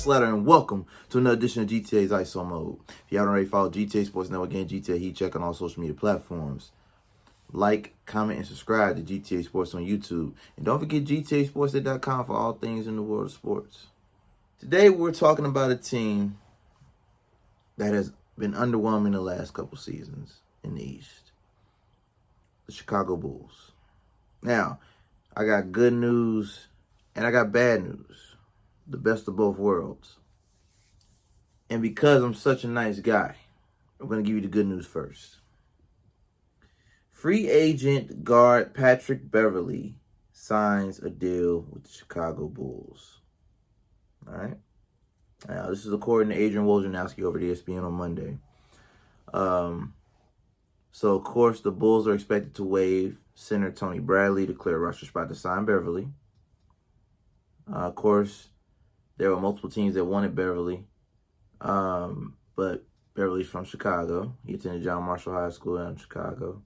Slatter, and welcome to another edition of GTA's ISO Mode. If you haven't already followed GTA Sports Network and GTA Heat Check on all social media platforms, like, comment, and subscribe to GTA Sports on YouTube. And don't forget GTASports.com for all things in the world of sports. Today we're talking about a team that has been underwhelming the last couple seasons in the East. The Chicago Bulls. Now, I got good news and I got bad news. The best of both worlds. And because I'm such a nice guy, I'm going to give you the good news first. Free agent guard Patrick Beverley signs a deal with the Chicago Bulls. All right. Now, this is according to Adrian Wojnarowski over at ESPN on Monday. So, of course, the Bulls are expected to waive center Tony Bradley to clear a roster spot to sign Beverley. Of course, there were multiple teams that wanted Beverley, but Beverly's from Chicago. He attended John Marshall High School in Chicago.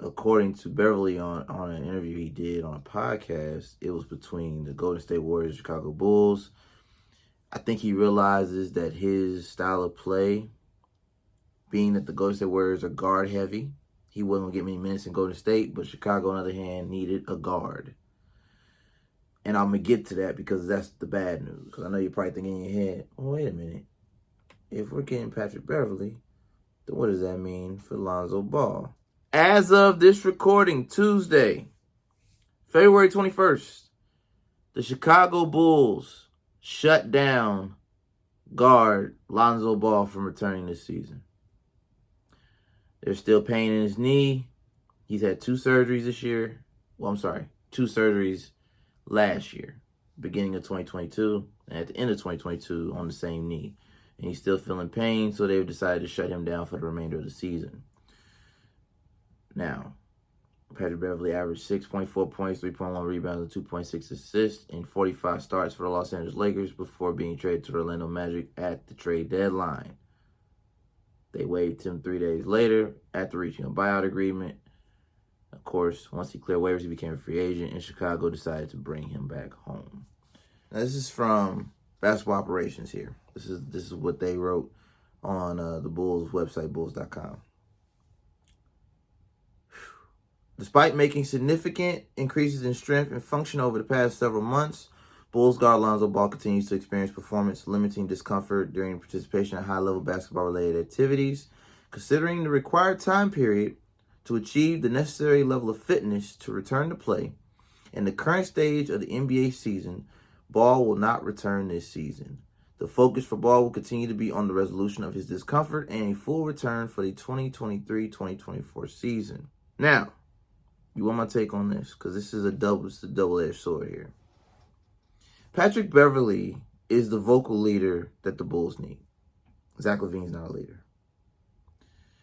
According to Beverley on an interview he did on a podcast, it was between the Golden State Warriors and Chicago Bulls. I think he realizes that his style of play, being that the Golden State Warriors are guard heavy, he wasn't going to get many minutes in Golden State, but Chicago, on the other hand, needed a guard. And I'm going to get to that because that's the bad news. Because I know you're probably thinking in your head, oh, wait a minute. If we're getting Patrick Beverley, then what does that mean for Lonzo Ball? As of this recording, Tuesday, February 21st, the Chicago Bulls shut down guard Lonzo Ball from returning this season. There's still pain in his knee. He's had 2 surgeries this year. 2 surgeries last year, beginning of 2022, and at the end of 2022 on the same knee. And he's still feeling pain, so they've decided to shut him down for the remainder of the season. Now, Patrick Beverley averaged 6.4 points, 3.1 rebounds, and 2.6 assists in 45 starts for the Los Angeles Lakers before being traded to the Orlando Magic at the trade deadline. They waived him 3 days later after reaching a buyout agreement. Of course, once he cleared waivers, he became a free agent, and Chicago decided to bring him back home. Now, this is from Basketball Operations here. This is what they wrote on the Bulls website, bulls.com. Despite making significant increases in strength and function over the past several months, Bulls guard Lonzo Ball continues to experience performance-limiting discomfort during participation in high-level basketball-related activities. Considering the required time period to achieve the necessary level of fitness to return to play, in the current stage of the NBA season, Ball will not return this season. The focus for Ball will continue to be on the resolution of his discomfort and a full return for the 2023-2024 season. Now, you want my take on this? Because this is a double-edged sword here. Patrick Beverley is the vocal leader that the Bulls need. Zach LaVine's not a leader.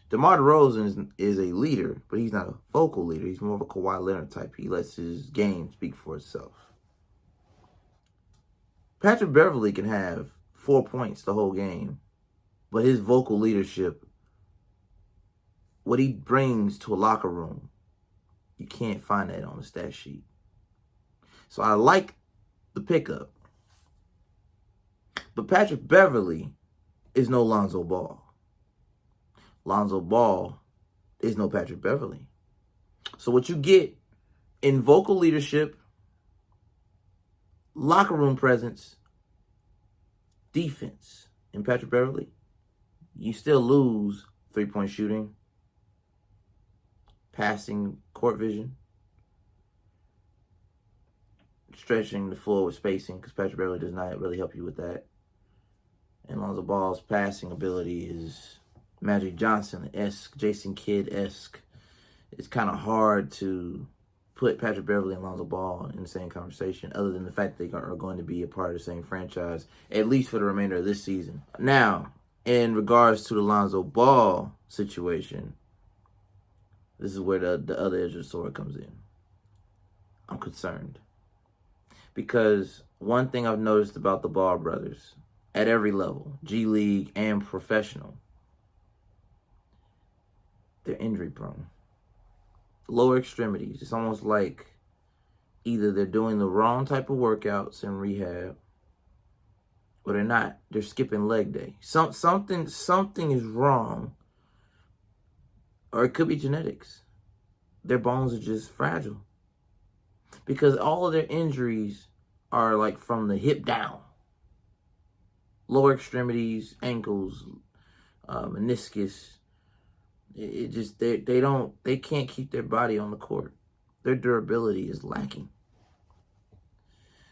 DeMar DeRozan is a leader, but he's not a vocal leader. He's more of a Kawhi Leonard type. He lets his game speak for itself. Patrick Beverley can have 4 points the whole game, but his vocal leadership, what he brings to a locker room, you can't find that on the stat sheet. So I like the pickup. But Patrick Beverley is no Lonzo Ball. Lonzo Ball is no Patrick Beverley. So what you get in vocal leadership, locker room presence, defense in Patrick Beverley, you still lose 3-point shooting, passing, court vision, stretching the floor with spacing, because Patrick Beverley does not really help you with that. And Lonzo Ball's passing ability is Magic Johnson-esque, Jason Kidd-esque. It's kind of hard to put Patrick Beverley and Lonzo Ball in the same conversation, other than the fact that they are going to be a part of the same franchise, at least for the remainder of this season. Now, in regards to the Lonzo Ball situation, this is where the other edge of the sword comes in. I'm concerned. Because one thing I've noticed about the Ball brothers, at every level, G League and professional, they're injury prone. Lower extremities. It's almost like either they're doing the wrong type of workouts in rehab or they're not. They're skipping leg day. Something is wrong, or it could be genetics. Their bones are just fragile because all of their injuries are like from the hip down, lower extremities, ankles, meniscus. It just they can't keep their body on the court. Their durability is lacking.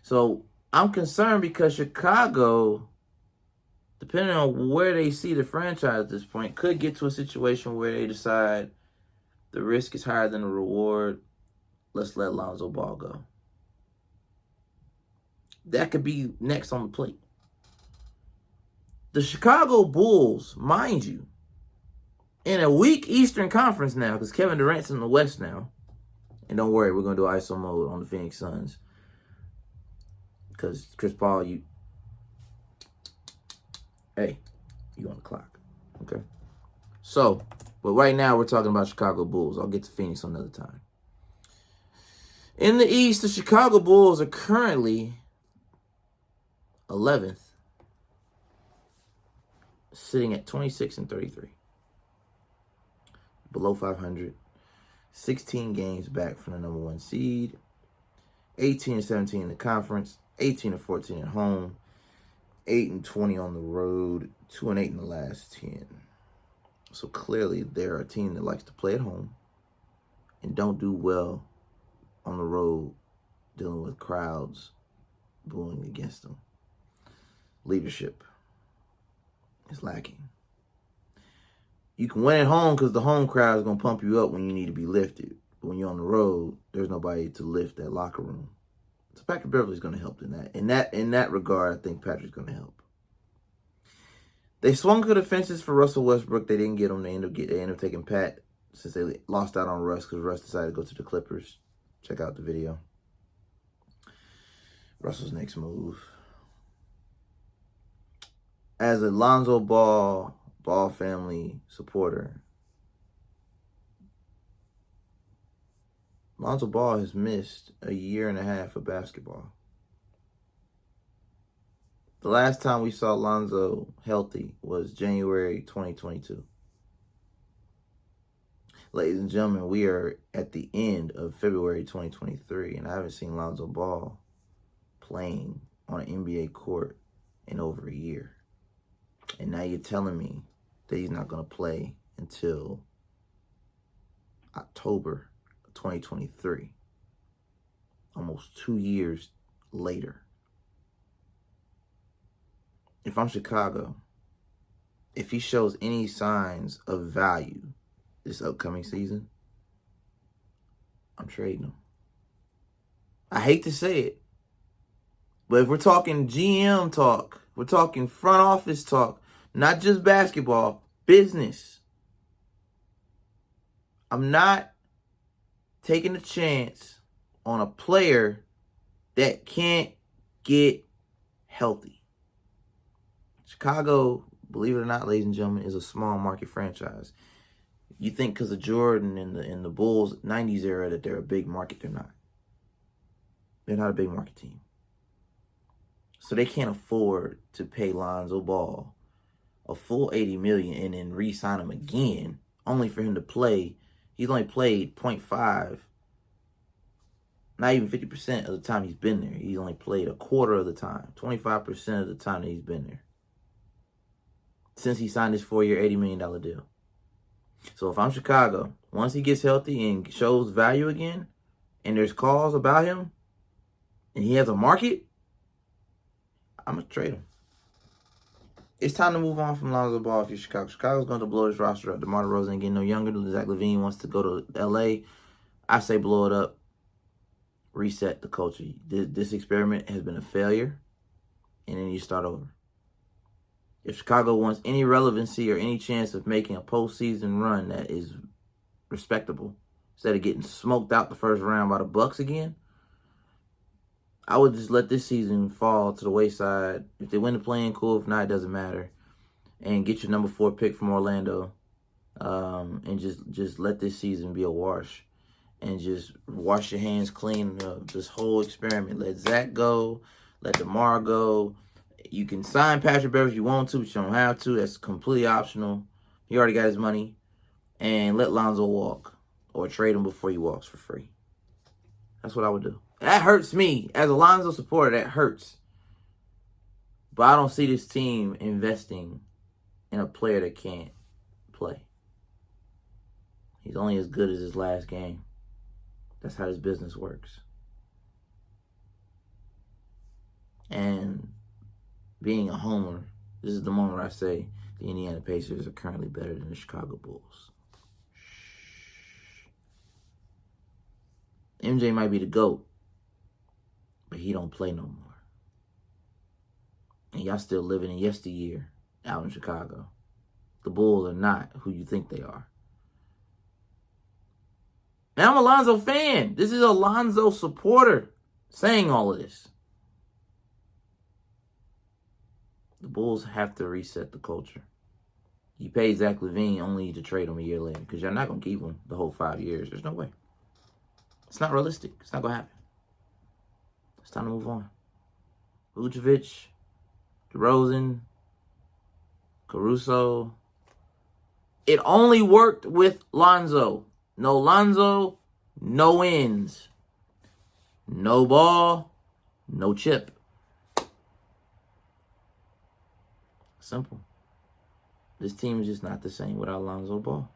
So I'm concerned because Chicago, depending on where they see the franchise at this point, could get to a situation where they decide the risk is higher than the reward. Let's let Lonzo Ball go. That could be next on the plate. The Chicago Bulls, mind you, in a weak Eastern Conference now, because Kevin Durant's in the West now. And don't worry, we're going to do ISO mode on the Phoenix Suns. Because Chris Paul, you on the clock. Okay? So, but right now we're talking about Chicago Bulls. I'll get to Phoenix another time. In the East, the Chicago Bulls are currently 11th, sitting at 26-33. Below 500. 16 games back from the number one seed. 18-17 in the conference. 18-14 at home. 8-20 on the road. 2-8 in the last 10. So clearly they're a team that likes to play at home and don't do well on the road dealing with crowds booing against them. Leadership is lacking. You can win at home because the home crowd is going to pump you up when you need to be lifted. But when you're on the road, there's nobody to lift that locker room. So Patrick Beverley's going to help in that. In that regard, I think Patrick's going to help. They swung for the fences for Russell Westbrook. They didn't get him. They ended up taking Pat since they lost out on Russ because Russ decided to go to the Clippers. Check out the video. Russell's next move. As a Lonzo Ball family supporter, Lonzo Ball has missed a year and a half of basketball. The last time we saw Lonzo healthy was January 2022. Ladies and gentlemen, we are at the end of February 2023, and I haven't seen Lonzo Ball playing on an NBA court in over a year. And now you're telling me that he's not going to play until October 2023. Almost 2 years later. If I'm Chicago, if he shows any signs of value this upcoming season, I'm trading him. I hate to say it, but if we're talking GM talk, we're talking front office talk, not just basketball, business. I'm not taking a chance on a player that can't get healthy. Chicago, believe it or not, ladies and gentlemen, is a small market franchise. You think because of Jordan and the Bulls 90s era that they're a big market. They're not. They're not a big market team. So they can't afford to pay Lonzo Ball a full $80 million and then re-sign him again, only for him to play. He's only played 0.5, not even 50% of the time he's been there. He's only played a quarter of the time, 25% of the time that he's been there, since he signed his 4-year, $80 million deal. So if I'm Chicago, once he gets healthy and shows value again, and there's calls about him, and he has a market, I'm going to trade him. It's time to move on from Lonzo Ball if you're Chicago. Chicago's going to blow this roster up. DeMar DeRozan ain't getting no younger. Zach LaVine wants to go to L.A. I say blow it up. Reset the culture. This experiment has been a failure, and then you start over. If Chicago wants any relevancy or any chance of making a postseason run that is respectable, instead of getting smoked out the first round by the Bucks again, I would just let this season fall to the wayside. If they win the play-in, cool. If not, it doesn't matter. And get your number 4 pick from Orlando, and just let this season be a wash, and just wash your hands clean of this whole experiment. Let Zach go. Let DeMar go. You can sign Patrick Beverley if you want to, but you don't have to. That's completely optional. He already got his money. And let Lonzo walk. Or trade him before he walks for free. That's what I would do. That hurts me. As a Lonzo supporter, that hurts. But I don't see this team investing in a player that can't play. He's only as good as his last game. That's how this business works. And being a homer, this is the moment where I say the Indiana Pacers are currently better than the Chicago Bulls. MJ might be the GOAT, but he don't play no more. And y'all still living in yesteryear out in Chicago. The Bulls are not who you think they are. And I'm a Lonzo fan. This is a Lonzo supporter saying all of this. The Bulls have to reset the culture. You pay Zach LaVine only to trade him a year later because you're not going to keep him the whole 5 years. There's no way. It's not realistic. It's not going to happen. It's time to move on. Vucevic, DeRozan, Caruso. It only worked with Lonzo. No Lonzo, no wins. No ball, no chip. Simple. This team is just not the same without Lonzo Ball.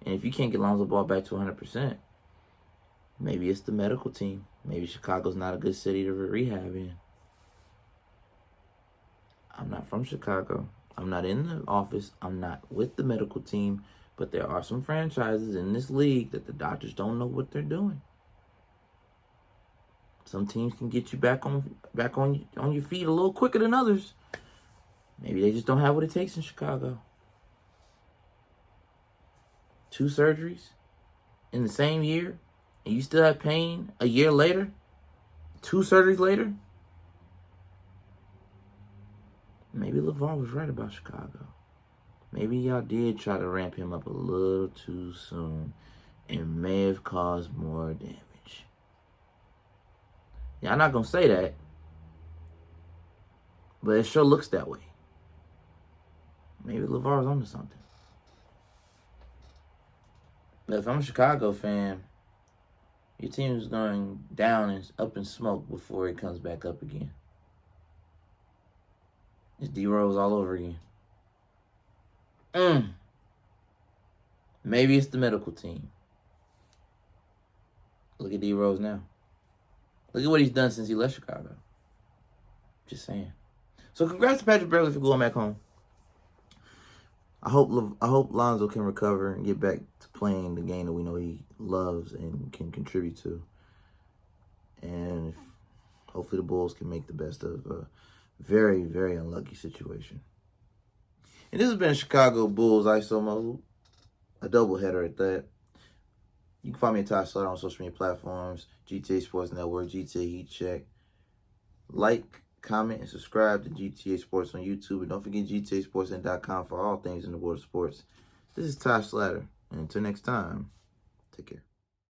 And if you can't get Lonzo Ball back to 100%, maybe it's the medical team. Maybe Chicago's not a good city to rehab in. I'm not from Chicago. I'm not in the office. I'm not with the medical team. But there are some franchises in this league that the doctors don't know what they're doing. Some teams can get you back on your feet a little quicker than others. Maybe they just don't have what it takes in Chicago. 2 surgeries in the same year, and you still have pain a year later? 2 surgeries later? Maybe LeVar was right about Chicago. Maybe y'all did try to ramp him up a little too soon and may have caused more damage. Yeah, I'm not going to say that, but it sure looks that way. Maybe LeVar was onto something. But if I'm a Chicago fan, your team is going down and up in smoke before it comes back up again. It's D-Rose all over again. Maybe it's the medical team. Look at D-Rose now. Look at what he's done since he left Chicago. Just saying. So congrats to Patrick Beverley for going back home. I hope Lonzo can recover and get back to playing the game that we know he loves and can contribute to. And hopefully the Bulls can make the best of a very, very unlucky situation. And this has been Chicago Bulls ISO Mode, a doubleheader at that. You can find me at Ty Slatter on social media platforms, GTA Sports Network, GTA Heat Check. Like, comment, and subscribe to GTA Sports on YouTube. And don't forget GTASportsN.com for all things in the world of sports. This is Ty Slatter. And until next time, take care.